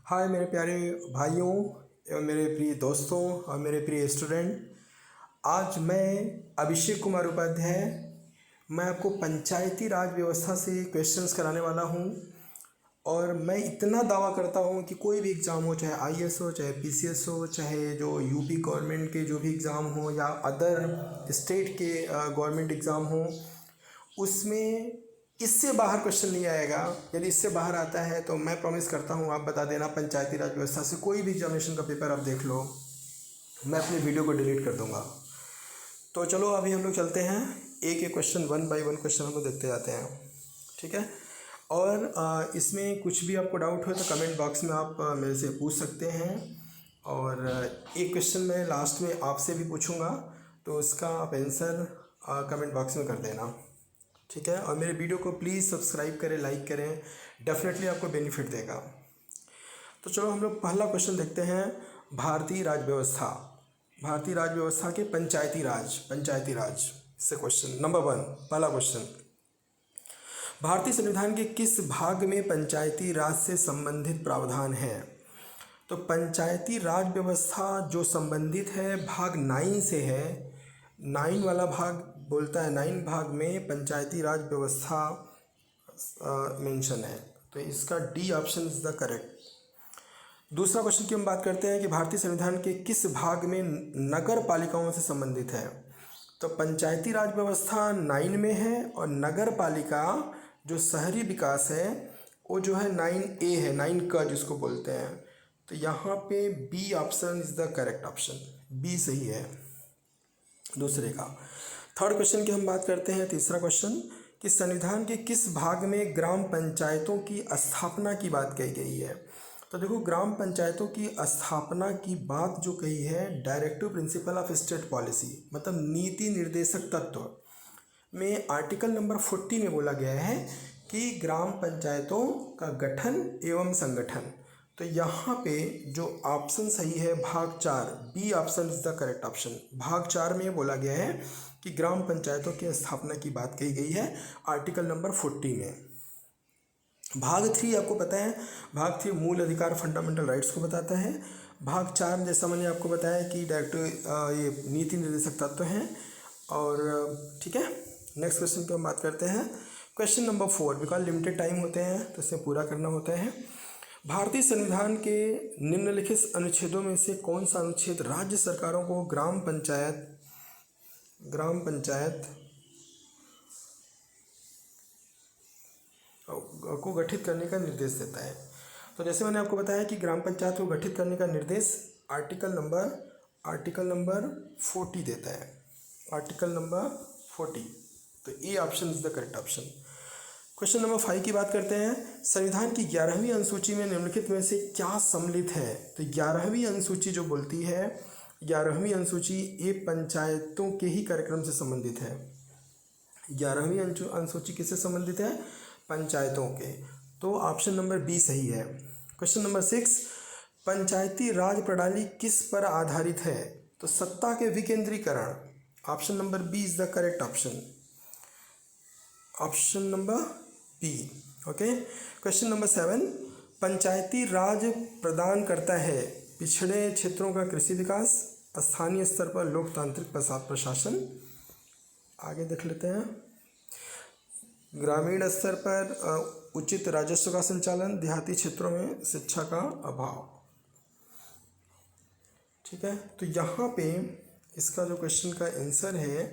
हाय मेरे प्यारे भाइयों एवं मेरे प्रिय दोस्तों और मेरे प्रिय स्टूडेंट। आज मैं अभिषेक कुमार उपाध्याय मैं आपको पंचायती राज व्यवस्था से क्वेश्चंस कराने वाला हूं। और मैं इतना दावा करता हूं कि कोई भी एग्ज़ाम हो, चाहे आईएएस हो, चाहे पीसीएस हो, चाहे जो यूपी गवर्नमेंट के जो भी एग्ज़ाम हो या अदर स्टेट के गवर्नमेंट एग्ज़ाम हो, उसमें इससे बाहर क्वेश्चन नहीं आएगा। यदि इससे बाहर आता है तो मैं प्रॉमिस करता हूँ आप बता देना, पंचायती राज व्यवस्था से कोई भी एग्जामिनेशन का पेपर आप देख लो, मैं अपनी वीडियो को डिलीट कर दूंगा। तो चलो अभी हम लोग चलते हैं, एक एक question, one by one question हम लोग देखते जाते हैं, ठीक है। और इसमें कुछ भी आपको डाउट हो तो कमेंट बॉक्स में आप मेरे से पूछ सकते हैं। और एक क्वेश्चन मैं लास्ट में आपसे भी पूछूंगा, तो उसका आप आंसर कमेंट बॉक्स में कर देना, ठीक है। और मेरे वीडियो को प्लीज़ सब्सक्राइब करें, लाइक करें, डेफिनेटली आपको बेनिफिट देगा। तो चलो हम लोग पहला क्वेश्चन देखते हैं। भारतीय राज व्यवस्था के पंचायती राज से क्वेश्चन नंबर 1, पहला क्वेश्चन। भारतीय संविधान के किस भाग में पंचायती राज से संबंधित प्रावधान है? तो पंचायती राज व्यवस्था जो संबंधित है भाग 9 से है। 9 वाला भाग बोलता है, 9 भाग में पंचायती राज व्यवस्था मेंशन है, तो इसका D option is the correct. दूसरा क्वेश्चन की हम बात करते हैं कि भारतीय संविधान के किस भाग में नगर पालिकाओं से संबंधित है? तो पंचायती राज व्यवस्था 9 में है और नगर पालिका जो शहरी विकास है वो जो है 9A है, 9 का जिसको बोलते हैं। तो यहाँ पे B option is the correct option, B सही है दूसरे का। थर्ड क्वेश्चन की हम बात करते हैं, तीसरा क्वेश्चन, कि संविधान के किस भाग में ग्राम पंचायतों की स्थापना की बात कही गई है? तो देखो, ग्राम पंचायतों की स्थापना की बात जो कही है directive principle of state policy, मतलब नीति निर्देशक तत्व में आर्टिकल नंबर 40 में बोला गया है कि ग्राम पंचायतों का गठन एवं संगठन। तो यहाँ पे जो ऑप्शन सही है भाग 4, B option is the correct option. भाग 4 में बोला गया है कि ग्राम पंचायतों की स्थापना की बात कही गई है आर्टिकल नंबर 40 में। भाग 3 आपको पता है, भाग 3 मूल अधिकार फंडामेंटल राइट्स को बताता है। भाग 4 जैसा मैंने आपको बताया कि डायरेक्टिव ये नीति निर्देशक तत्व हैं। और ठीक है, नेक्स्ट क्वेश्चन की हम बात करते हैं, question number 4। Because limited time होते हैं तो इसे पूरा करना होता है। भारतीय संविधान के निम्नलिखित अनुच्छेदों में से कौन सा अनुच्छेद राज्य सरकारों को ग्राम पंचायत को गठित करने का निर्देश देता है? तो जैसे मैंने आपको बताया कि ग्राम पंचायत को गठित करने का निर्देश आर्टिकल नंबर 40 देता है, आर्टिकल नंबर 40। तो A option is the correct option. Question number 5 की बात करते हैं, संविधान की 11वीं अनुसूची में निम्नलिखित में से क्या सम्मिलित है? तो 11वीं अनुसूची जो बोलती है, 11वीं अनुसूची ये पंचायतों के ही कार्यक्रम से संबंधित है। 11वीं अनुसूची किससे संबंधित है? पंचायतों के। तो ऑप्शन नंबर बी सही है। क्वेश्चन नंबर 6, पंचायती राज प्रणाली किस पर आधारित है? तो सत्ता के विकेंद्रीकरण। Option number B is the correct option, option number B. Okay. Question number 7, Panchayati Raj प्रदान करता है पिछड़े क्षेत्रों का कृषि विकास, स्थानीय स्तर पर लोकतांत्रिक प्रशासन। आगे देख लेते हैं, ग्रामीण स्तर पर उचित राजस्व का संचालन, देहाती क्षेत्रों में शिक्षा का अभाव। ठीक है, तो यहाँ पे इसका जो क्वेश्चन का आंसर है,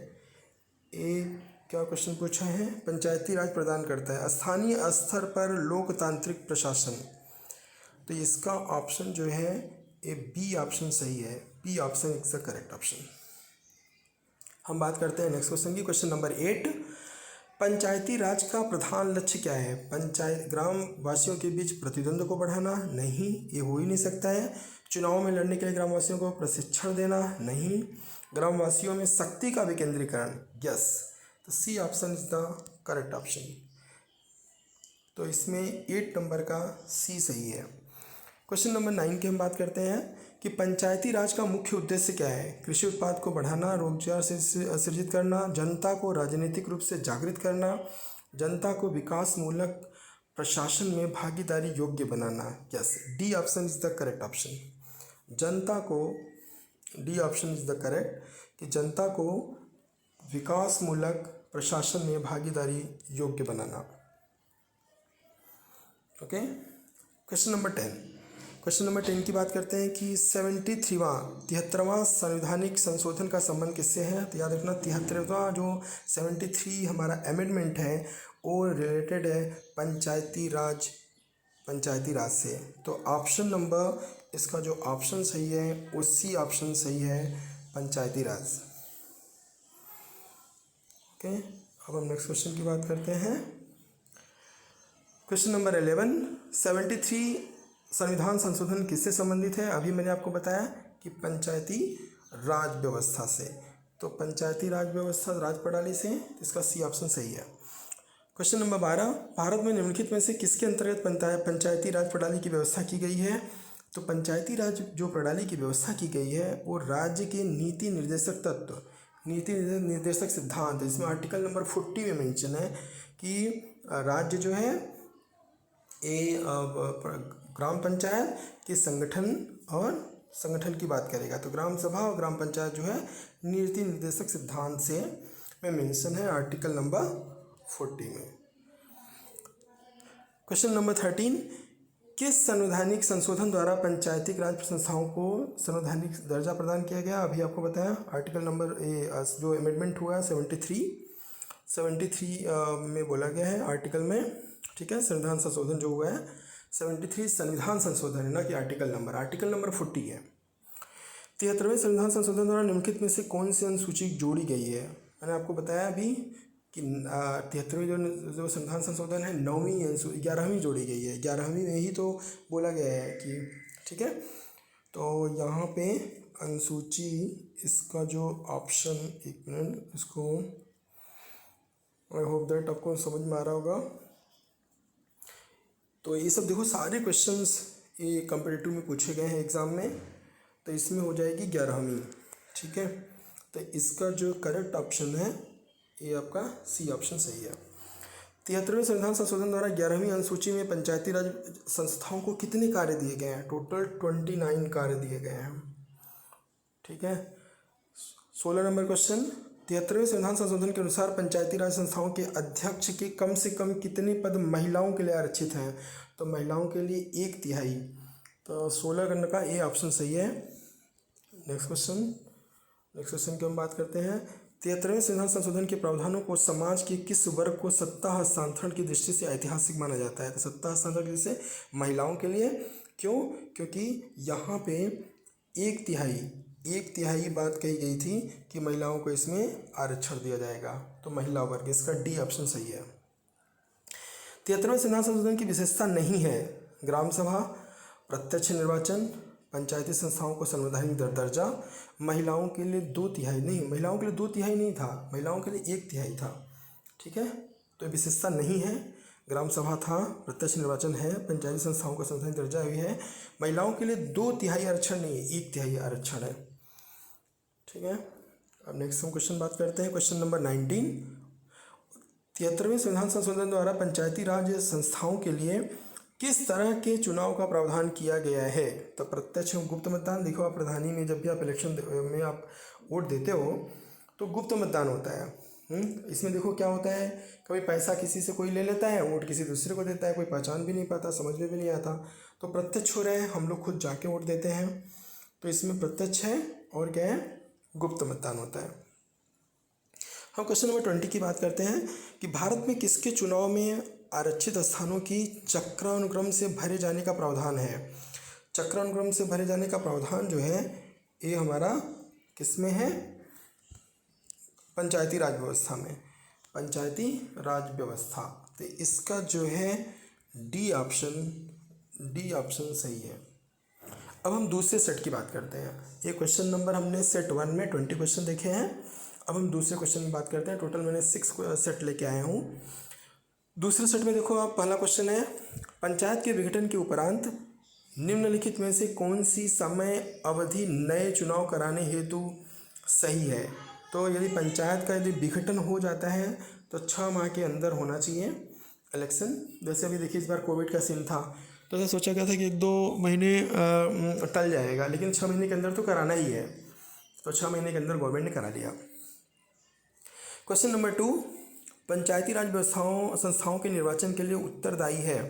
ए क्या क्वेश्चन पूछा है, पंचायती राज प्रदान करता है स्थानीय स्तर पर लोकतांत्रिक प्रशासन। तो इसका ऑप्शन जो है ए बी ऑप्शन सही है, B option is the correct option. हम बात करते हैं नेक्स्ट क्वेश्चन की, क्वेश्चन नंबर 8, पंचायती राज का प्रधान लक्ष्य क्या है? पंचायत ग्राम वासियों के बीच प्रतिद्वंद्व को बढ़ाना? नहीं, ये हो ही नहीं सकता है। चुनाव में लड़ने के लिए ग्रामवासियों को प्रशिक्षण देना? नहीं। ग्रामवासियों में शक्ति का विकेंद्रीकरण? यस। तो C option is the correct option. तो इसमें 8 नंबर का सी सही है। क्वेश्चन नंबर 9 की हम बात करते हैं कि पंचायती राज का मुख्य उद्देश्य क्या है? कृषि उत्पाद को बढ़ाना, रोजगार से सृजित करना, जनता को राजनीतिक रूप से जागृत करना, जनता को विकास मूलक प्रशासन में भागीदारी योग्य बनाना। Yes, D option is the correct option. जनता को, D option is the correct, कि जनता को विकासमूलक प्रशासन में भागीदारी योग्य बनाना। Okay, question number 10। Question number 10 की बात करते हैं कि 73वां संवैधानिक संशोधन का संबंध किससे है। तो याद रखना 73वां जो 73 हमारा अमेंडमेंट है वो रिलेटेड है पंचायती राज से। तो ऑप्शन नंबर इसका जो ऑप्शन सही है वो सी ऑप्शन सही है, पंचायती राज। ओके, अब हम नेक्स्ट क्वेश्चन की बात करते हैं। क्वेश्चन नंबर 11, 73 संविधान संशोधन किससे संबंधित है। अभी मैंने आपको बताया कि पंचायती राज व्यवस्था से। तो पंचायती राज व्यवस्था राज प्रणाली से, इसका सी ऑप्शन सही है। क्वेश्चन नंबर 12, भारत में निम्नलिखित में से किसके अंतर्गत पंचायती राज प्रणाली की व्यवस्था की गई है। तो पंचायती राज जो प्रणाली की व्यवस्था की गई है वो राज्य के नीति निर्देशक तत्व, नीति निर्देशक सिद्धांत, इसमें आर्टिकल नंबर 40 में मेंशन है कि राज्य जो है ये ग्राम पंचायत के संगठन की बात करेगा। तो ग्राम सभा और ग्राम पंचायत जो है नीति निर्देशक सिद्धांत से में मेंशन है आर्टिकल नंबर 40 में। क्वेश्चन नंबर 13, किस संवैधानिक संशोधन द्वारा पंचायती राज संस्थाओं को संवैधानिक दर्जा प्रदान किया गया। अभी आपको बताया आर्टिकल नंबर जो अमेंडमेंट हुआ 73 में बोला गया है आर्टिकल में, ठीक है। संविधान संशोधन जो हुआ है 73 संविधान संशोधन है, ना कि आर्टिकल नंबर 40 है। 73वें संविधान संशोधन द्वारा निम्नलिखित में से कौन सी अनुसूची जोड़ी गई है। मैंने आपको बताया अभी कि 73वें जो संविधान संशोधन है 11वीं जोड़ी गई है। 11वीं में ही तो बोला गया है कि, ठीक है। तो यहाँ पे अनुसूची इसका जो ऑप्शन, एक मिनट, इसको आई होप दैट आपको समझ में आ रहा होगा। तो ये सब देखो सारे क्वेश्चंस ये कॉम्पिटिटिव में पूछे गए हैं एग्ज़ाम में। तो इसमें हो जाएगी 11वीं, ठीक है। तो इसका जो करेक्ट ऑप्शन है ये आपका सी ऑप्शन सही है। 73वें संविधान संशोधन द्वारा 11वीं अनुसूची में पंचायती राज संस्थाओं को कितने कार्य दिए गए हैं। टोटल 29 कार्य दिए गए हैं, ठीक है। 16 नंबर क्वेश्चन, 73वें संविधान संशोधन के अनुसार पंचायती राज संस्थाओं के अध्यक्ष के कम से कम कितने पद महिलाओं के लिए आरक्षित हैं। तो महिलाओं के लिए 1/3। तो 16 करने का ए ऑप्शन सही है। नेक्स्ट क्वेश्चन की हम बात करते हैं। 73वें संविधान संशोधन के प्रावधानों को समाज के किस वर्ग को सत्ता हस्तांतरण की दृष्टि से ऐतिहासिक माना जाता है। तो सत्ता हस्तांतरण की दृष्टि से महिलाओं के लिए, क्यों, क्योंकि यहाँ पे 1/3 बात कही गई थी कि महिलाओं को इसमें आरक्षण दिया जाएगा। तो महिला वर्ग, इसका डी ऑप्शन सही है। 73वें संविधान संशोधन की विशेषता नहीं है ग्राम सभा, प्रत्यक्ष निर्वाचन, पंचायती संस्थाओं को संवैधानिक दर्जा, महिलाओं के लिए 2/3 नहीं, महिलाओं के लिए 2/3 नहीं था, महिलाओं के लिए 1/3 था, ठीक है। तो विशेषता नहीं है। ग्राम सभा था, प्रत्यक्ष निर्वाचन है, पंचायती संस्थाओं का संवैधानिक दर्जा भी है। महिलाओं के लिए 2/3 आरक्षण नहीं है, 1/3 आरक्षण है, ठीक है। अब नेक्स्ट हम क्वेश्चन बात करते हैं। क्वेश्चन नंबर 19, 73वें संविधान संशोधन द्वारा पंचायती राज संस्थाओं के लिए किस तरह के चुनाव का प्रावधान किया गया है। तो प्रत्यक्ष गुप्त मतदान, देखो आप प्रधानी में जब भी आप इलेक्शन में आप वोट देते हो तो गुप्त मतदान होता है। इसमें देखो क्या होता है, कभी पैसा किसी से कोई ले लेता है, वोट किसी दूसरे को देता है, कोई पहचान भी नहीं पाता, समझ में भी नहीं आता। तो प्रत्यक्ष हो रहे हैं, हम लोग खुद जाके वोट देते हैं। तो इसमें प्रत्यक्ष है और क्या है, गुप्त मतदान होता है। हम क्वेश्चन नंबर 20 की बात करते हैं कि भारत में किसके चुनाव में आरक्षित स्थानों की चक्रानुक्रम से भरे जाने का प्रावधान है। चक्रानुक्रम से भरे जाने का प्रावधान जो है ये हमारा किसमें है, पंचायती राज व्यवस्था में, पंचायती राज व्यवस्था। तो इसका जो है डी ऑप्शन सही है। अब हम दूसरे सेट की बात करते हैं। ये क्वेश्चन नंबर हमने सेट 1 में 20 क्वेश्चन देखे हैं। अब हम दूसरे क्वेश्चन की बात करते हैं। टोटल मैंने 6 सेट लेके आया हूँ। दूसरे सेट में देखो आप, पहला क्वेश्चन है, पंचायत के विघटन के उपरांत निम्नलिखित में से कौन सी समय अवधि नए चुनाव कराने हेतु सही है। तो यदि पंचायत का यदि विघटन हो जाता है तो 6 माह के अंदर होना चाहिए। इलेक्शन। जैसे अभी देखिए इस बार कोविड का सीन था, तो ऐसा सोचा गया था कि 1-2 महीने टल जाएगा, लेकिन 6 महीने के अंदर तो कराना ही है, तो 6 महीने के अंदर गवर्नमेंट ने करा लिया। क्वेश्चन नंबर 2, पंचायती राज व्यवस्थाओं संस्थाओं के निर्वाचन के लिए उत्तरदायी है।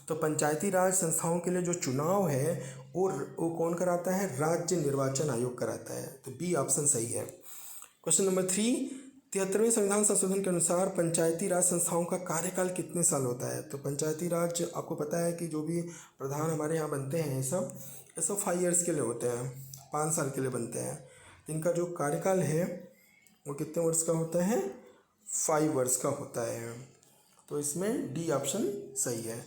तो पंचायती राज संस्थाओं के लिए जो चुनाव है वो कौन कराता है? राज्य निर्वाचन आयोग कराता है। तो बी ऑप्शन सही है। क्वेश्चन नंबर 3, 73वें संविधान संशोधन के अनुसार पंचायती राज संस्थाओं का कार्यकाल कितने साल होता है? तो पंचायती राज आपको पता है कि जो भी प्रधान हमारे यहाँ बनते हैं ये सब 5 ईयर्स के लिए होते हैं, 5 साल के लिए बनते हैं। तो इनका जो कार्यकाल है वो कितने वर्ष का होता है? 5 वर्ष का होता है। तो इसमें डी ऑप्शन सही है।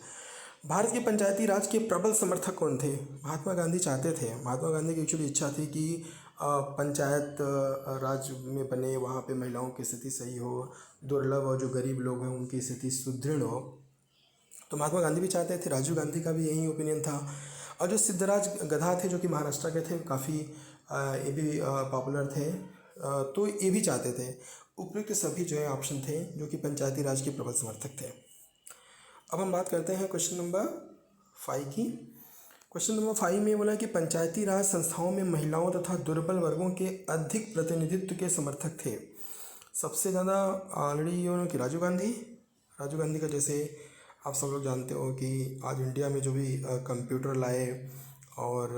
भारत के पंचायती राज के प्रबल समर्थक कौन थे? महात्मा गांधी चाहते थे, महात्मा गांधी की एक्चुअली इच्छा थी कि पंचायत राज में बने, वहाँ पे महिलाओं की स्थिति सही हो, दुर्लभ और जो गरीब लोग हैं उनकी स्थिति सुदृढ़ हो। तो महात्मा गांधी भी चाहते थे, राजीव गांधी का भी यही ओपिनियन था। और जो सिद्धराज गधा थे जो कि महाराष्ट्र के थे, काफ़ी ये भी पॉपुलर थे, तो ये भी चाहते थे। उपयुक्त सभी जो है ऑप्शन थे जो कि पंचायती राज के प्रबल समर्थक थे। अब हम बात करते हैं क्वेश्चन नंबर 5 की। क्वेश्चन नंबर 5 में बोला कि पंचायती राज संस्थाओं में महिलाओं तथा दुर्बल वर्गों के अधिक प्रतिनिधित्व के समर्थक थे। सबसे ज़्यादा ऑलरेडी ये कि राजीव गांधी का, जैसे आप सब लोग जानते हो कि आज इंडिया में जो भी कंप्यूटर लाए और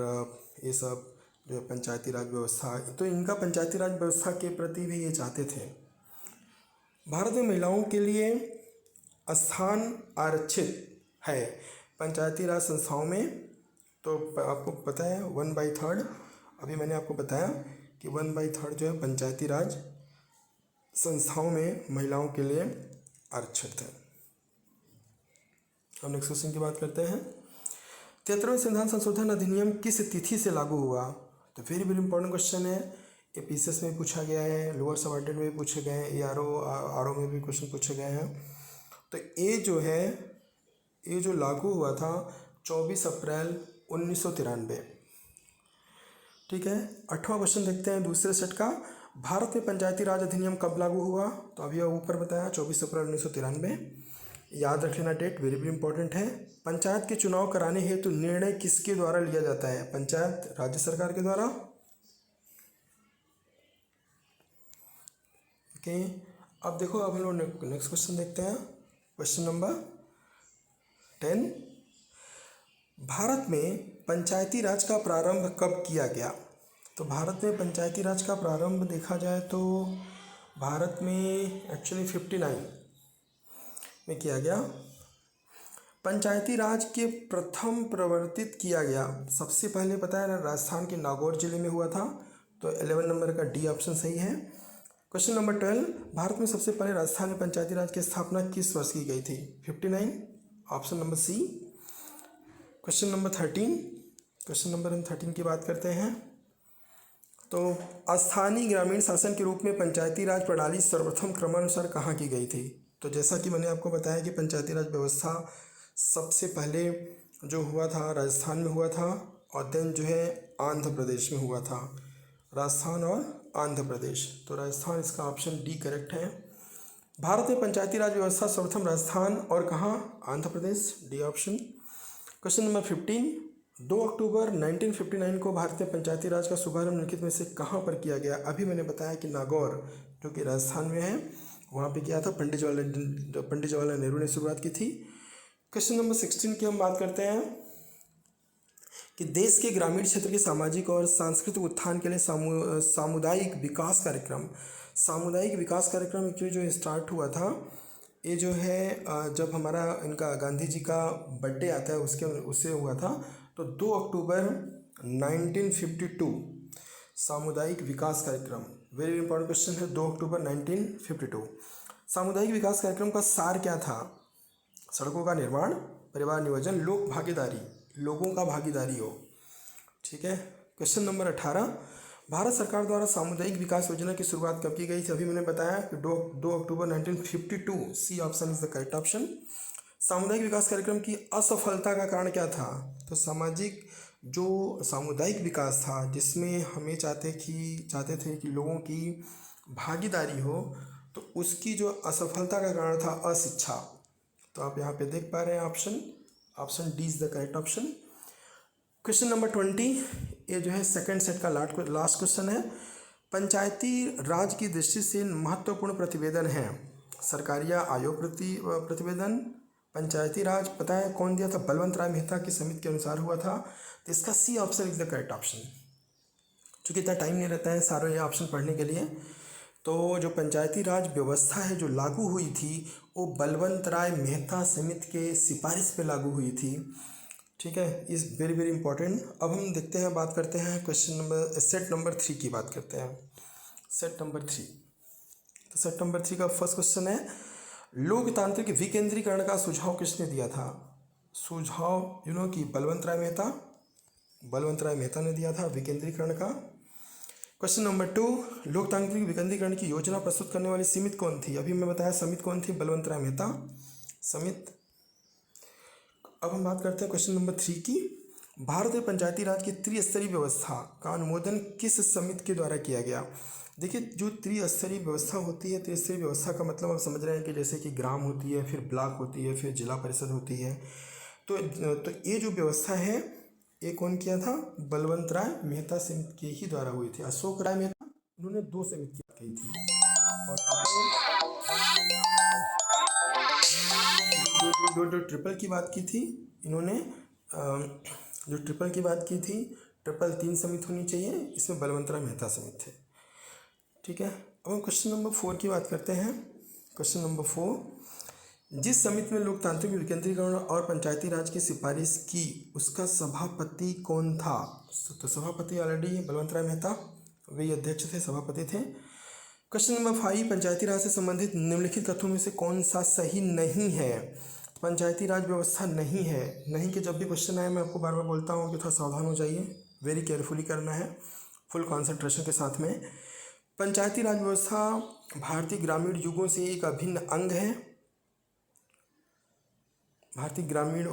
ये सब जो पंचायती राज व्यवस्था, तो इनका पंचायती राज व्यवस्था के प्रति भी ये चाहते थे। भारत में महिलाओं के लिए स्थान आरक्षित है पंचायती राज संस्थाओं में। तो आपको पता है 1/3, अभी मैंने आपको बताया कि 1/3 जो है पंचायती राज संस्थाओं में महिलाओं के लिए आरक्षित है। हम नेक्स्ट क्वेश्चन की बात करते हैं। 73वें संविधान संशोधन अधिनियम किस तिथि से लागू हुआ? तो वेरी वेरी इंपॉर्टेंट क्वेश्चन है। ये पीसीएस में पूछा गया है, लोअर सबऑर्डिनेट में भी पूछे गए हैं, आरओ में भी क्वेश्चन पूछे गए हैं। तो ये जो लागू हुआ था 24 अप्रैल 1993। ठीक है। 8वां क्वेश्चन देखते हैं दूसरे सेट का। भारत में पंचायती राज अधिनियम कब लागू हुआ? तो अभी ऊपर बताया 24 अप्रैल 1993। याद रख लेना डेट, वेरी वेरी इंपॉर्टेंट है। पंचायत के चुनाव कराने हेतु निर्णय किसके द्वारा लिया जाता है? पंचायत राज्य सरकार के द्वारा। ओके, अब देखो, अब हम लोग नेक्स्ट क्वेश्चन देखते हैं। क्वेश्चन नंबर 10, भारत में पंचायती राज का प्रारंभ कब किया गया? तो भारत में पंचायती राज का प्रारंभ देखा जाए तो भारत में एक्चुअली 59 में किया गया। पंचायती राज के प्रथम प्रवर्तित किया गया सबसे पहले पता है ना, राजस्थान के नागौर जिले में हुआ था। तो 11 नंबर का डी ऑप्शन सही है। क्वेश्चन नंबर 12, भारत में सबसे पहले राजस्थान में पंचायती राज की स्थापना किस वर्ष की गई थी? 59, option number C. Question number 13 की बात करते हैं। तो स्थानीय ग्रामीण शासन के रूप में पंचायती राज प्रणाली सर्वप्रथम क्रमानुसार कहाँ की गई थी? तो जैसा कि मैंने आपको बताया कि पंचायती राज व्यवस्था सबसे पहले जो हुआ था राजस्थान में हुआ था, और देन जो है आंध्र प्रदेश में हुआ था। राजस्थान और आंध्र प्रदेश, तो राजस्थान इसका ऑप्शन डी करेक्ट है। भारत में पंचायती राज व्यवस्था सर्वप्रथम राजस्थान और कहाँ? Andhra Pradesh, D option. Question number 15, 2 अक्टूबर 1959 को भारत में पंचायती राज का शुभारंभ निम्नलिखित में से कहाँ पर किया गया? अभी मैंने बताया कि नागौर जो कि राजस्थान में है वहाँ पे किया था, पंडित जवाहरलाल नेहरू ने शुरुआत की थी। क्वेश्चन नंबर 16 की हम बात करते हैं कि देश के ग्रामीण क्षेत्र के सामाजिक और सांस्कृतिक उत्थान के लिए सामुदायिक विकास कार्यक्रम एक्चुअली जो स्टार्ट हुआ था, ये जो है जब हमारा इनका गांधी जी का बर्थडे आता है उससे हुआ था। तो 2 अक्टूबर 1952 सामुदायिक विकास कार्यक्रम, वेरी इंपॉर्टेंट क्वेश्चन है। 2 अक्टूबर 1952 सामुदायिक विकास कार्यक्रम का सार क्या था? सड़कों का निर्माण, परिवार नियोजन, लोक भागीदारी, लोगों का भागीदारी हो। ठीक है। क्वेश्चन नंबर 18, भारत सरकार द्वारा सामुदायिक विकास योजना की शुरुआत कब की गई थी? अभी मैंने बताया कि 2 अक्टूबर 1952, C option is the correct option. सामुदायिक विकास कार्यक्रम की असफलता का कारण क्या था? तो सामुदायिक विकास था जिसमें हमें चाहते थे कि लोगों की भागीदारी हो, तो उसकी जो असफलता का कारण था अशिक्षा। तो आप यहाँ पे देख पा रहे हैं option D is the correct option. Question number 20, ये जो है सेकंड सेट का लास्ट क्वेश्चन है। पंचायती राज की दृष्टि से महत्वपूर्ण प्रतिवेदन है। सरकारिया आयोग प्रतिवेदन। पंचायती राज पता है कौन दिया था? बलवंत राय मेहता की समिति के अनुसार हुआ था। तो इसका C option is the correct option. चूँकि इतना टाइम नहीं रहता है सारे ये ऑप्शन पढ़ने के लिए, तो जो पंचायती राज व्यवस्था है जो लागू हुई थी वो बलवंत राय मेहता समिति के सिफारिश पे लागू हुई थी। ठीक है, इज़ वेरी वेरी इंपॉर्टेंट। अब हम देखते हैं, बात करते हैं सेट नंबर 3 की बात करते हैं। सेट नंबर 3, तो सेट नंबर 3 का फर्स्ट क्वेश्चन है, लोकतांत्रिक विकेंद्रीकरण का सुझाव किसने दिया था? सुझाव कि बलवंत राय मेहता ने दिया था विकेंद्रीकरण का। क्वेश्चन नंबर 2, लोकतांत्रिक विकेंद्रीकरण की योजना प्रस्तुत करने वाली समिति कौन थी? अभी मैं बताया समिति कौन थी, बलवंत राय मेहता समिति। अब हम बात करते हैं क्वेश्चन नंबर 3 की। भारत में पंचायती राज की त्रिस्तरीय व्यवस्था का अनुमोदन किस समिति के द्वारा किया गया? देखिए, जो त्रिस्तरीय व्यवस्था होती है, त्रिस्तरीय व्यवस्था का मतलब आप समझ रहे हैं कि जैसे कि ग्राम होती है, फिर ब्लॉक होती है, फिर जिला परिषद होती है। तो ये जो व्यवस्था है ये कौन किया था? बलवंत राय मेहता समिति के ही द्वारा हुई थी। अशोक राय मेहता, उन्होंने 2 समिति की थी। और जो ट्रिपल की बात की थी इन्होंने, जो ट्रिपल की बात की थी, ट्रिपल 3 समिति होनी चाहिए, इसमें बलवंत राय मेहता समिति थे। ठीक है, अब हम क्वेश्चन नंबर 4 की बात करते हैं। क्वेश्चन नंबर 4, जिस समिति में लोकतांत्रिक विकेंद्रीकरण और पंचायती राज की सिफारिश की उसका सभापति कौन था? तो सभापति ऑलरेडी बलवंत राय मेहता, वे अध्यक्ष थे, सभापति थे। क्वेश्चन नंबर 5, पंचायती राज से संबंधित निम्नलिखित कथनों में से कौन सा सही नहीं है? पंचायती राज व्यवस्था नहीं है। नहीं के जब भी क्वेश्चन आए मैं आपको बार बार बोलता हूँ कि थोड़ा सावधान हो जाइए, वेरी केयरफुली करना है, फुल कॉन्सेंट्रेशन के साथ में। पंचायती राज व्यवस्था भारतीय ग्रामीण युगों से एक अभिन्न अंग है। भारतीय ग्रामीण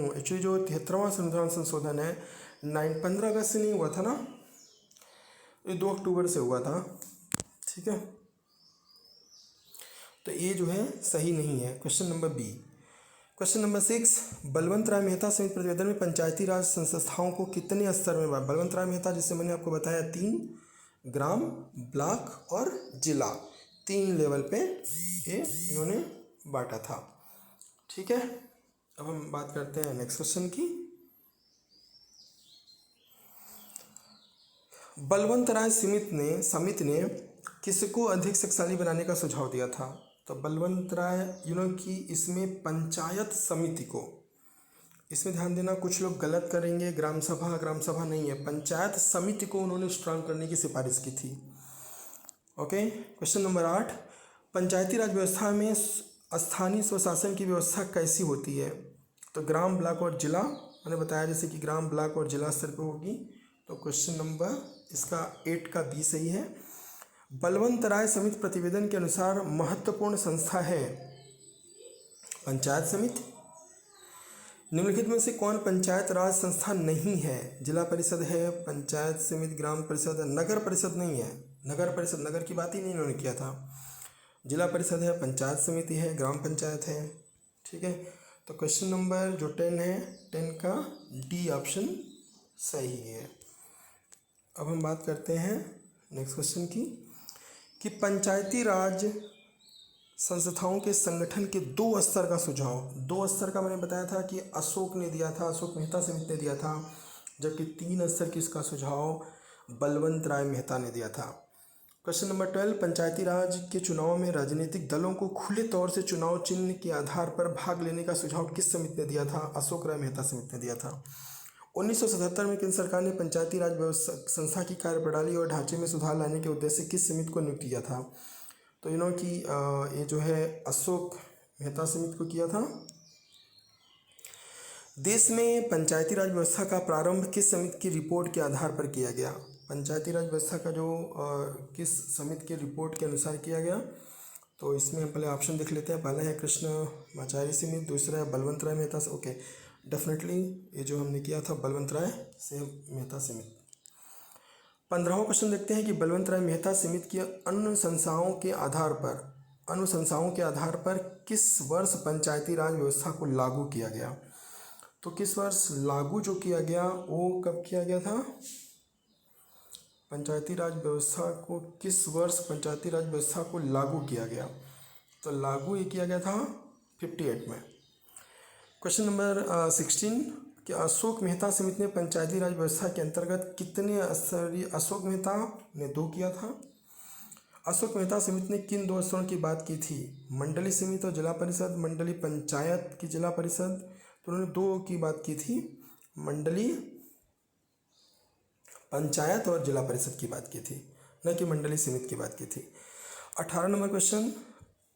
एक्चुअली जो 73वां संविधान संशोधन है 15 अगस्त से नहीं हुआ था ना, ये 2 अक्टूबर से हुआ था। ठीक है, तो ये जो है सही नहीं है। Question number B. Question number 6, Balwant Rai Mehta समिति प्रतिवेदन में पंचायती राज संस्थाओं को कितने स्तर में बांटा? बलवंत राय मेहता, जिससे मैंने आपको बताया 3, ग्राम, ब्लॉक और जिला, 3 लेवल पे ये इन्होंने बांटा था। ठीक है, अब हम बात करते हैं नेक्स्ट क्वेश्चन की। बलवंत राय समिति ने किसको अधिक शक्तिशाली बनाने का सुझाव दिया था? तो बलवंत राय की इसमें पंचायत समिति को, इसमें ध्यान देना, कुछ लोग गलत करेंगे, ग्राम सभा नहीं है, पंचायत समिति को उन्होंने स्ट्रांग करने की सिफारिश की थी। ओके, क्वेश्चन नंबर 8, पंचायती राज व्यवस्था में स्थानीय स्वशासन की व्यवस्था कैसी होती है? तो ग्राम, ब्लॉक और जिला, मैंने बताया जैसे कि ग्राम, ब्लॉक और जिला स्तर पर होगी। तो क्वेश्चन नंबर इसका 8 का बी सही है। बलवंत राय समिति प्रतिवेदन के अनुसार महत्वपूर्ण संस्था है पंचायत समिति। निम्नलिखित में से कौन पंचायत राज संस्था नहीं है? जिला परिषद है, पंचायत समिति, ग्राम परिषद है, नगर परिषद नहीं है। नगर परिषद, नगर की बात ही नहीं इन्होंने किया था। जिला परिषद है, पंचायत समिति है, ग्राम पंचायत है। ठीक है, तो क्वेश्चन नंबर जो 10 है, 10 का डी ऑप्शन सही है। अब हम बात करते हैं नेक्स्ट क्वेश्चन की, कि पंचायती राज संस्थाओं के संगठन के 2 स्तर का सुझाव। 2 स्तर का मैंने बताया था कि अशोक ने दिया था, अशोक मेहता समिति ने दिया था, जबकि 3 स्तर की इसका सुझाव बलवंत राय मेहता ने दिया था। क्वेश्चन नंबर 12, पंचायती राज के चुनाव में राजनीतिक दलों को खुले तौर से चुनाव चिन्ह के आधार पर भाग लेने का सुझाव किस समिति ने दिया था? अशोक राय मेहता समिति ने दिया था। 1977 में केंद्र सरकार ने पंचायती राज संस्था की कार्यप्रणाली और ढांचे में सुधार लाने के उद्देश्य से किस समिति को नियुक्त किया था? तो कि ये जो है अशोक मेहता समिति को किया था। देश में पंचायती राज व्यवस्था का प्रारंभ किस समिति की रिपोर्ट के आधार पर किया गया? पंचायती राज व्यवस्था का जो किस समिति के रिपोर्ट के अनुसार किया गया? तो इसमें हम पहले ऑप्शन देख लेते हैं। पहला है कृष्णमाचारी समिति, दूसरा है बलवंत राय मेहता। ओके, डेफिनेटली ये जो हमने किया था बलवंत राय से मेहता समिति। 15वां क्वेश्चन देखते हैं कि बलवंत राय मेहता समिति की अन्य संस्थाओं के आधार पर अनुशंसाओं के आधार पर किस वर्ष पंचायती राज व्यवस्था को लागू किया गया? तो किस वर्ष लागू जो किया गया वो कब किया गया था? पंचायती राज व्यवस्था को किस वर्ष पंचायती राज व्यवस्था को लागू किया गया? तो लागू ये किया गया था 58 में। क्वेश्चन नंबर 16 कि अशोक मेहता समिति ने पंचायती राज व्यवस्था के अंतर्गत कितने स्तरीय, अशोक मेहता ने 2 किया था। अशोक मेहता समिति ने किन 2 स्तरों की बात की थी? मंडली समिति और जिला परिषद, मंडली पंचायत की जिला परिषद। तो उन्होंने 2 की बात की थी, मंडली पंचायत और जिला परिषद की बात की थी, न कि मंडली समिति की बात की थी। 18 नंबर क्वेश्चन,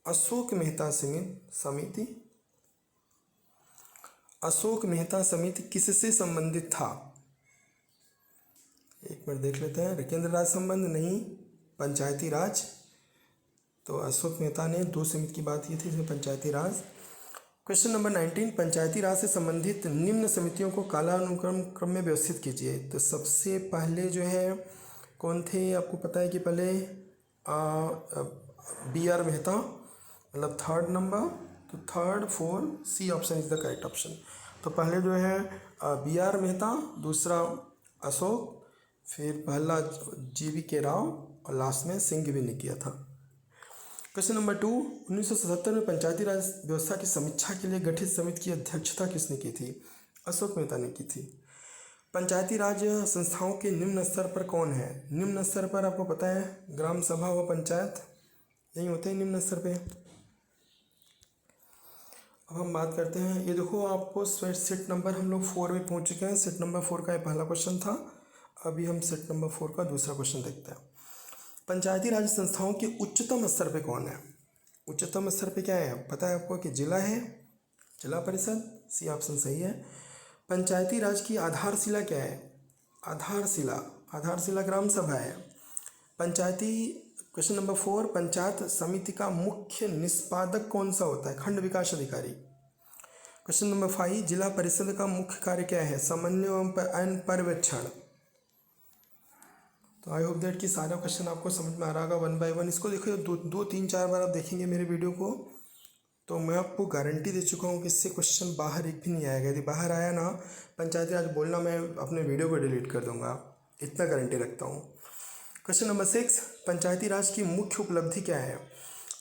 अशोक मेहता समिति अशोक मेहता समिति किससे संबंधित था? एक मिनट देख लेते हैं। केंद्र राज संबंध नहीं, पंचायती राज। तो अशोक मेहता ने 2 समिति की बात की थी, जिसमें पंचायती राज। क्वेश्चन नंबर 19, पंचायती राज से संबंधित निम्न समितियों को कालानुक्रम क्रम में व्यवस्थित कीजिए। तो सबसे पहले जो है कौन थे? आपको पता है कि पहले BR मेहता, मतलब 3rd नंबर। तो 3rd 4 C option is the correct option. तो पहले जो है BR मेहता, दूसरा अशोक, फिर पहला GVK राव और लास्ट में सिंघवी ने किया था। क्वेश्चन नंबर 2, 1977 में पंचायती राज व्यवस्था की समीक्षा के लिए गठित समिति की अध्यक्षता किसने की थी? अशोक मेहता ने की थी। पंचायती राज संस्थाओं के निम्न स्तर पर कौन है? निम्न स्तर पर आपको पता है ग्राम सभा व पंचायत, यही होते हैं निम्न स्तर पे। अब हम बात करते हैं, ये देखो आपको सेट नंबर हम लोग 4 में पहुंच चुके हैं। सेट नंबर 4 का ये पहला क्वेश्चन था। अभी हम सेट नंबर 4 का दूसरा क्वेश्चन देखते हैं। पंचायती राज संस्थाओं के उच्चतम स्तर पे कौन है? उच्चतम स्तर पे क्या है पता है आपको? कि जिला है, जिला परिषद, C ऑप्शन सही है। पंचायती राज की आधारशिला क्या है? आधारशिला ग्राम सभा है। क्वेश्चन नंबर 4, पंचायत समिति का मुख्य निष्पादक कौन सा होता है? खंड विकास अधिकारी। क्वेश्चन नंबर 5, जिला परिषद का मुख्य कार्य क्या है? समन्वय एवं पर्यवेक्षण। तो आई होप दैट कि सारा क्वेश्चन आपको समझ में आ रहा होगा 1 बाय 1। इसको देखो 2-3-4 बार आप देखेंगे मेरे वीडियो को, तो मैं आपको गारंटी दे चुका हूँ कि इससे क्वेश्चन बाहर एक भी नहीं आएगा। यदि बाहर आया ना पंचायती राज बोलना, मैं अपने वीडियो को डिलीट कर दूंगा, इतना गारंटी रखता हूँ। क्वेश्चन नंबर 6, पंचायती राज की मुख्य उपलब्धि क्या है?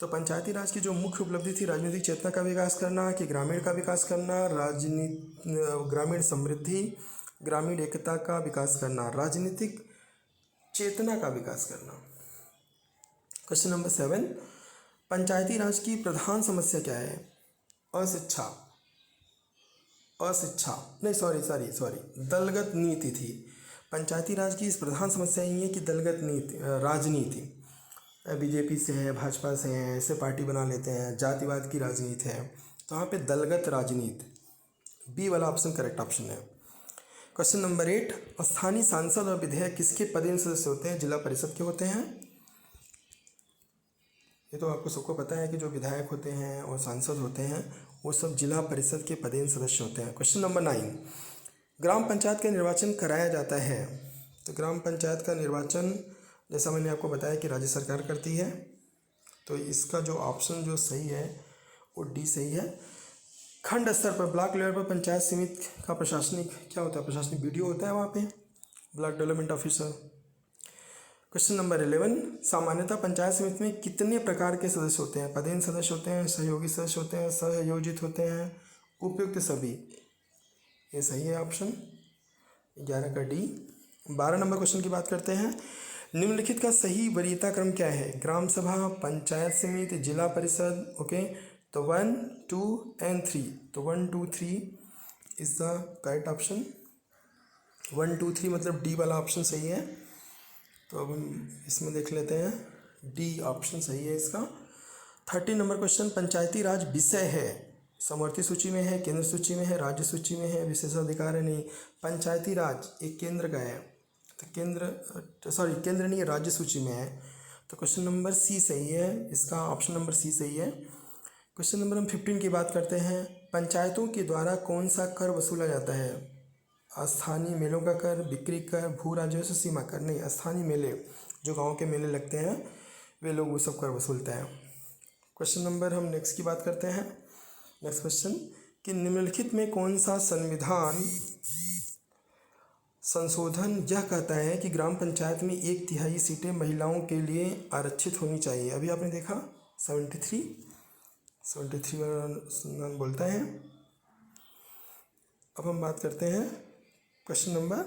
तो पंचायती राज की जो मुख्य उपलब्धि थी, राजनीतिक चेतना का विकास करना कि ग्रामीण का विकास करना, ग्रामीण समृद्धि, ग्रामीण एकता का विकास करना, राजनीतिक चेतना का विकास करना। क्वेश्चन नंबर 7, पंचायती राज की प्रधान समस्या क्या है? दलगत नीति थी। पंचायती राज की इस प्रधान समस्या ये है कि दलगत नीति, राजनीति, बीजेपी से है, भाजपा से है, ऐसे पार्टी बना लेते हैं, जातिवाद की राजनीति है। तो यहाँ पे दलगत राजनीति, बी वाला ऑप्शन करेक्ट ऑप्शन है। क्वेश्चन नंबर 8, स्थानीय सांसद और विधायक किसके पदेन सदस्य होते हैं? जिला परिषद के होते हैं। ये तो आपको सबको पता है कि जो विधायक होते हैं और सांसद होते हैं वो सब जिला परिषद के पदेन सदस्य होते हैं। क्वेश्चन नंबर 9, ग्राम पंचायत का निर्वाचन कराया जाता है। तो ग्राम पंचायत का निर्वाचन जैसा मैंने आपको बताया कि राज्य सरकार करती है। तो इसका जो ऑप्शन जो सही है वो डी सही है। खंड स्तर पर, ब्लॉक लेवल पर पंचायत समिति का प्रशासनिक क्या होता है? प्रशासनिक BDO होता है वहाँ पे, block development officer. Question number 11, सामान्यतः पंचायत समिति में कितने प्रकार के सदस्य होते हैं? पदेन सदस्य होते हैं, सहयोगी सदस्य होते हैं, सहयोजित होते हैं, उपयुक्त सभी। ये सही है ऑप्शन 11 का डी। 12 नंबर क्वेश्चन की बात करते हैं। निम्नलिखित का सही वरीयता क्रम क्या है? ग्राम सभा, पंचायत समिति, जिला परिषद। ओके, तो 1, 2 and 3। तो 1, 2, 3 इज द करेक्ट ऑप्शन। 1, 2, 3 मतलब डी वाला ऑप्शन सही है। तो अब हम इसमें देख लेते हैं, डी ऑप्शन सही है इसका। 13 नंबर क्वेश्चन, पंचायती राज विषय है, समवर्ती सूची में है, केंद्र सूची में है, राज्य सूची में है, विशेषाधिकार है नहीं। पंचायती राज एक केंद्र का है, तो केंद्र नहीं है, राज्य सूची में है। तो क्वेश्चन नंबर सी सही है इसका, ऑप्शन नंबर सी सही है। क्वेश्चन नंबर हम 15 की बात करते हैं। पंचायतों के द्वारा कौन सा कर वसूला जाता है? स्थानीय मेलों का कर, बिक्री कर, भू राजस्व सीमा कर। नहीं, स्थानीय मेले, जो गांव के मेले लगते हैं वे लोग वो सब कर वसूलते हैं। क्वेश्चन नंबर हम नेक्स्ट की बात करते हैं। नेक्स्ट क्वेश्चन कि निम्नलिखित में कौन सा संविधान संशोधन यह कहता है कि ग्राम पंचायत में 1/3 सीटें महिलाओं के लिए आरक्षित होनी चाहिए। अभी आपने देखा 73 वाला संविधान बोलता है। अब हम बात करते हैं क्वेश्चन नंबर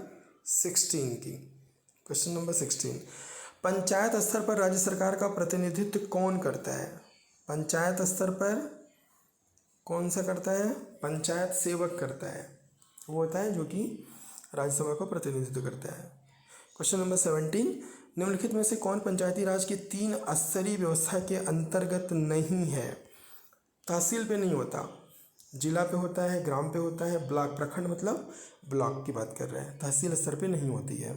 16 की। क्वेश्चन नंबर 16, पंचायत स्तर पर राज्य सरकार का प्रतिनिधित्व कौन करता है? पंचायत स्तर पर कौन सा करता है? पंचायत सेवक करता है, वो होता है जो कि राज्यसभा को प्रतिनिधित्व करता है। क्वेश्चन नंबर 17, निम्नलिखित में से कौन पंचायती राज के 3 स्तरीय व्यवस्था के अंतर्गत नहीं है? तहसील पे नहीं होता, जिला पे होता है, ग्राम पे होता है, ब्लॉक, प्रखंड मतलब ब्लॉक की बात कर रहे हैं, तहसील स्तर पे नहीं होती है।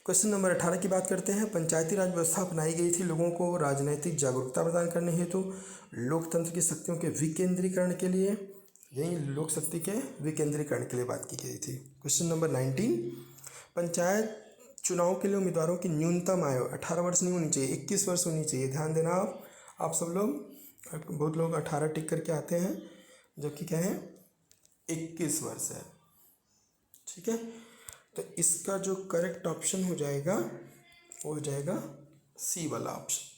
क्वेश्चन नंबर 18 की बात करते हैं। पंचायती राज व्यवस्था अपनाई गई थी लोगों को राजनैतिक जागरूकता प्रदान करने हेतु, लोकतंत्र की शक्तियों के विकेंद्रीकरण के लिए, यही लोक शक्ति के विकेंद्रीकरण के लिए बात की गई थी। क्वेश्चन नंबर 19, पंचायत चुनाव के लिए उम्मीदवारों की न्यूनतम आयु 18 वर्ष नहीं होनी चाहिए, 21 वर्ष होनी चाहिए। ध्यान देना आप सब लोग, बहुत लोग 18 टिक करके आते हैं जबकि क्या है 21 वर्ष है। ठीक है, तो इसका जो करेक्ट ऑप्शन हो जाएगा वो हो जाएगा सी वाला ऑप्शन।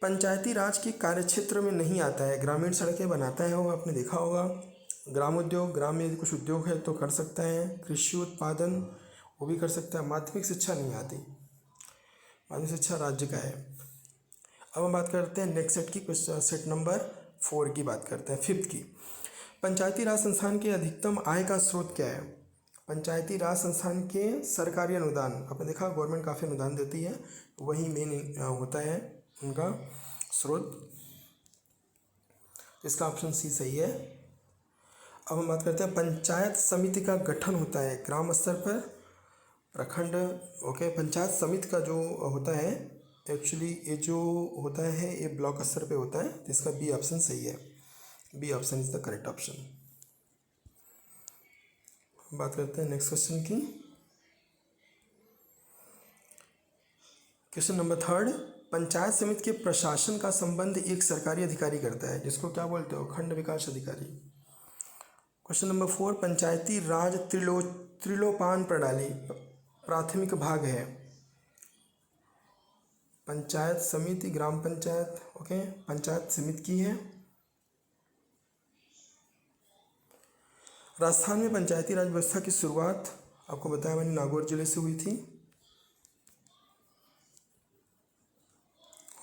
पंचायती राज के कार्यक्षेत्र में नहीं आता है, ग्रामीण सड़कें बनाता है वो आपने देखा होगा। ग्रामोद्योग, ग्राम में यदि कुछ उद्योग है तो कर सकता है। कृषि उत्पादन वो भी कर सकता है। माध्यमिक शिक्षा नहीं आती, माध्यमिक शिक्षा राज्य का है। अब हम बात करते हैं नेक्स्ट सेट की, क्वेश्चन सेट नंबर 4 की बात करते हैं, 5th की। पंचायती राज संस्थान के अधिकतम आय का स्रोत क्या है? पंचायती राज संस्थान के सरकारी अनुदान, आपने देखा गवर्नमेंट काफ़ी अनुदान देती है, वही मेन होता है उनका स्रोत। इसका ऑप्शन सी सही है। अब हम बात करते हैं पंचायत समिति का गठन होता है ग्राम स्तर पर, प्रखंड, ओके। पंचायत समिति का जो होता है एक्चुअली ये जो होता है ये ब्लॉक स्तर पे होता है, तो इसका बी ऑप्शन सही है। B option is the correct option. बात करते हैं नेक्स्ट क्वेश्चन की। क्वेश्चन नंबर 3, पंचायत समिति के प्रशासन का संबंध एक सरकारी अधिकारी करता है, जिसको क्या बोलते हो? खंड विकास अधिकारी। क्वेश्चन नंबर 4, पंचायती राज त्रिलोपान प्रणाली प्राथमिक भाग है। पंचायत समिति, ग्राम पंचायत, ओके, पंचायत समिति की है। राजस्थान में पंचायती राज व्यवस्था की शुरुआत आपको बताया मैंने नागौर जिले से हुई थी।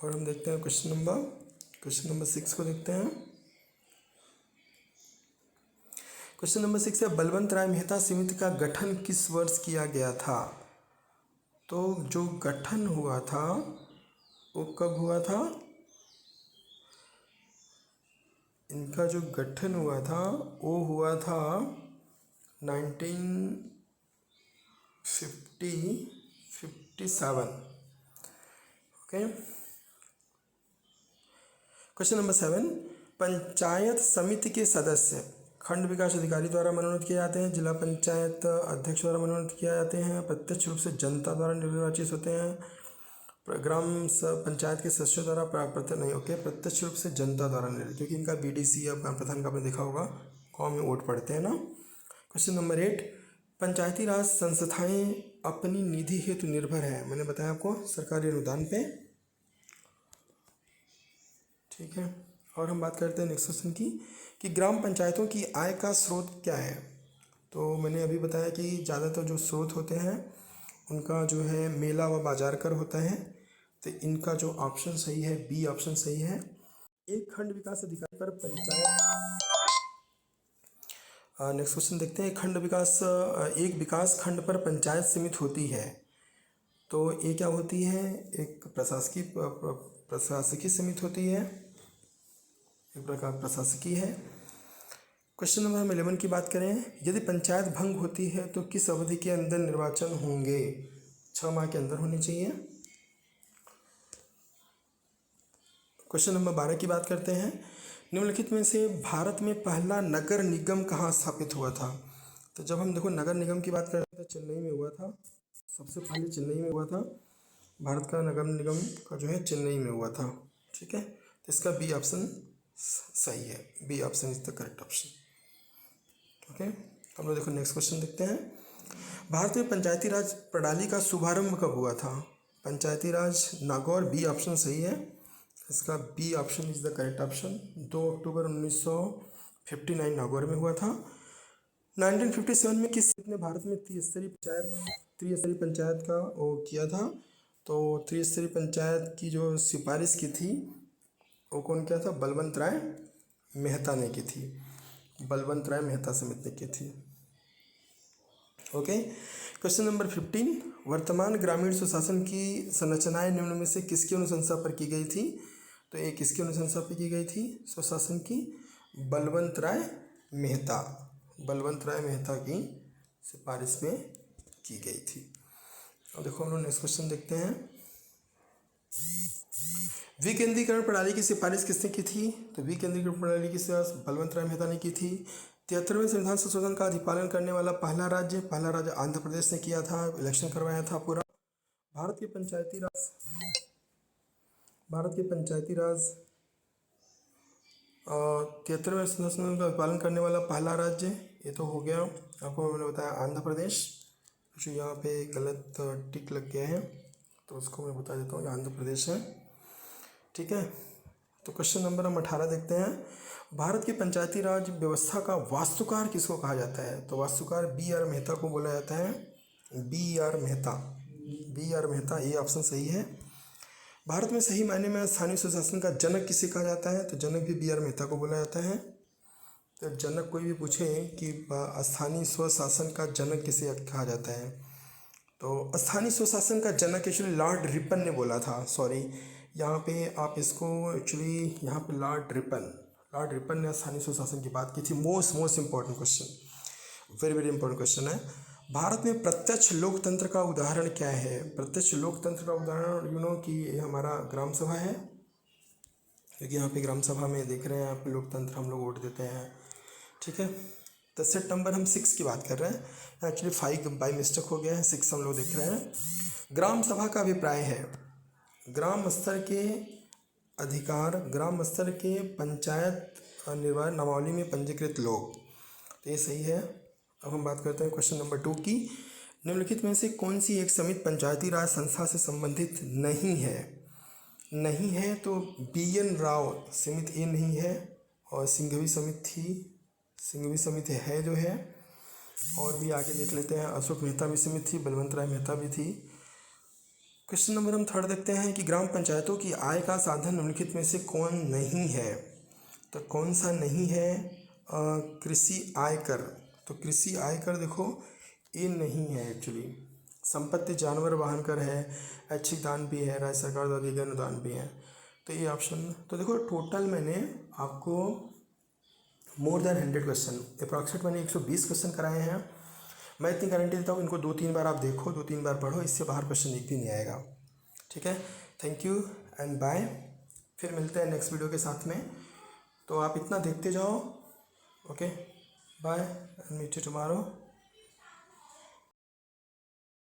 और हम देखते हैं क्वेश्चन नंबर 6 को देखते हैं। क्वेश्चन नंबर 6 है, बलवंत राय मेहता समिति का गठन किस वर्ष किया गया था? तो जो गठन हुआ था वो कब हुआ था? इनका जो गठन हुआ था वो हुआ था 1957, ओके। क्वेश्चन नंबर 7, पंचायत समिति के सदस्य खंड विकास अधिकारी द्वारा मनोनीत किए जाते हैं, जिला पंचायत अध्यक्ष द्वारा मनोनीत किए जाते हैं, प्रत्यक्ष रूप से जनता द्वारा निर्वाचित होते हैं, ग्राम पंचायत के सदस्यों द्वारा प्रत्यक्ष रूप से जनता द्वारा निर्वाचित, क्योंकि इनका बीडीसी या ग्राम प्रधान का आपने देखा होगा कौन में वोट पड़ते हैं ना। क्वेश्चन नंबर 8, पंचायती राज संस्थाएं अपनी निधि हेतु निर्भर है, मैंने बताया आपको सरकारी अनुदान पे। ठीक है, और हम बात करते हैं नेक्स्ट क्वेश्चन की कि ग्राम पंचायतों की आय का स्रोत क्या है? तो मैंने अभी बताया कि ज़्यादातर जो स्रोत होते हैं उनका जो है मेला व बाजार कर होता है, तो इनका जो ऑप्शन सही है बी ऑप्शन सही है। एक खंड विकास अधिकारी पर पंचायत, नेक्स्ट क्वेश्चन देखते हैं। एक विकास खंड पर पंचायत समिति होती है, तो ये क्या होती है? एक प्रशासकीय समिति होती है, एक प्रकार प्रशासकीय है। क्वेश्चन नंबर 11 की बात करें, यदि पंचायत भंग होती है तो किस अवधि के अंदर निर्वाचन होंगे? 6 माह के अंदर होनी चाहिए। क्वेश्चन नंबर 12 की बात करते हैं, निम्नलिखित में से भारत में पहला नगर निगम कहाँ स्थापित हुआ था? तो जब हम देखो नगर निगम की बात करते हैं तो चेन्नई में हुआ था, सबसे पहले चेन्नई में हुआ था। भारत का नगर निगम का जो है चेन्नई में हुआ था। ठीक है, इसका बी ऑप्शन सही है, B option is the correct option. Okay, हम लोग देखो नेक्स्ट क्वेश्चन देखते हैं। भारत में पंचायती राज प्रणाली का शुभारंभ कब हुआ था? पंचायती राज नागौर, बी ऑप्शन सही है, इसका B option is the correct option. 2 अक्टूबर 1959 नागौर में हुआ था। 1957 में किस ने भारत में त्रिस्तरीय पंचायत का वो किया था? तो त्रिस्तरीय पंचायत की जो सिफारिश की थी वो कौन किया था? बलवंत राय मेहता ने की थी, बलवंत राय मेहता समिति ने की थी। ओके, क्वेश्चन नंबर 15, वर्तमान ग्रामीण सुशासन की संरचनाएं निम्न में से किसकी अनुशंसा पर की गई थी? तो ये किसकी अनुशंसा पर की गई थी सुशासन की? बलवंत राय मेहता, बलवंत राय मेहता की सिफारिश में की गई थी। अब देखो हम लोग नेक्स्ट क्वेश्चन देखते हैं। विकेंद्रीकरण प्रणाली की सिफारिश किसने की थी? तो विकेंद्रीकरण प्रणाली की सिफारिश बलवंत राय मेहता ने की थी। 73वें संविधान संशोधन का अधिपालन करने वाला पहला राज्य आंध्र प्रदेश ने किया था, इलेक्शन करवाया था पूरा। भारत के पंचायती राज 73वें संशोधन का अधिपालन करने वाला पहला राज्य, ये तो हो गया, आपको मैंने बताया आंध्र प्रदेश। जो यहाँ पे गलत टिक लग गया है तो उसको मैं बता देता हूँ, आंध्र प्रदेश है। ठीक है, तो क्वेश्चन नंबर हम 18 देखते हैं। भारत की पंचायती राज व्यवस्था का वास्तुकार किसको कहा जाता है? तो वास्तुकार बी आर मेहता को बोला जाता है, बी आर मेहता, ये ऑप्शन सही है। भारत में सही मायने में स्थानीय सुशासन का जनक किसे कहा जाता है? तो जनक भी बी आर मेहता को बोला जाता है। तो जनक कोई भी पूछे कि स्थानीय स्वशासन का जनक किसे कहा जाता है, तो स्थानीय स्वशासन का जनक एक्चुअली लॉर्ड रिपन ने बोला था। सॉरी, यहाँ पे आप इसको एक्चुअली यहाँ पे लॉर्ड रिपन ने स्थानीय स्वशासन की बात की थी। Most important question, very important question है। भारत में प्रत्यक्ष लोकतंत्र का उदाहरण क्या है? प्रत्यक्ष लोकतंत्र का उदाहरण कि ये हमारा ग्राम सभा है, क्योंकि यहाँ पे ग्राम सभा में देख रहे हैं आप लोकतंत्र, हम लोग वोट देते हैं। ठीक है, तो सेट नंबर हम 6 की बात कर रहे हैं, एक्चुअली 5 बाई मिस्टेक हो गया है, 6 हम लोग देख रहे हैं। ग्राम सभा का अभिप्राय है ग्राम स्तर के अधिकार, ग्राम स्तर के पंचायत निर्वाचन नामावली में पंजीकृत लोग, तो ये सही है। अब हम बात करते हैं क्वेश्चन नंबर 2 की। निम्नलिखित में से कौन सी एक समिति पंचायती राज संस्था से संबंधित नहीं है? तो BN राव समिति ये नहीं है, और सिंघवी समिति है जो है, और भी आगे देख लेते हैं, अशोक मेहता भी समिति थी, बलवंत राय मेहता भी थी। क्वेश्चन नंबर हम 3 देखते हैं कि ग्राम पंचायतों की आय का साधन निम्नलिखित में से कौन नहीं है? तो कौन सा नहीं है? कृषि आयकर, तो कृषि आयकर देखो ये नहीं है एक्चुअली। संपत्ति जानवर वाहन कर है, ऐच्छिक दान भी है, राज्य सरकार द्वारा दिए गए अनुदान भी है, तो ये ऑप्शन। तो देखो टोटल मैंने आपको मोर देन 100 क्वेश्चन, अप्रॉक्सीमेट मैंने 120 क्वेश्चन कराए हैं। मैं इतनी गारंटी देता हूँ, इनको 2-3 बार आप देखो, 2-3 बार पढ़ो, इससे बाहर क्वेश्चन एक भी नहीं आएगा। ठीक है, थैंक यू एंड बाय, फिर मिलते हैं नेक्स्ट वीडियो के साथ में। तो आप इतना देखते जाओ। Okay, bye and meet you tomorrow.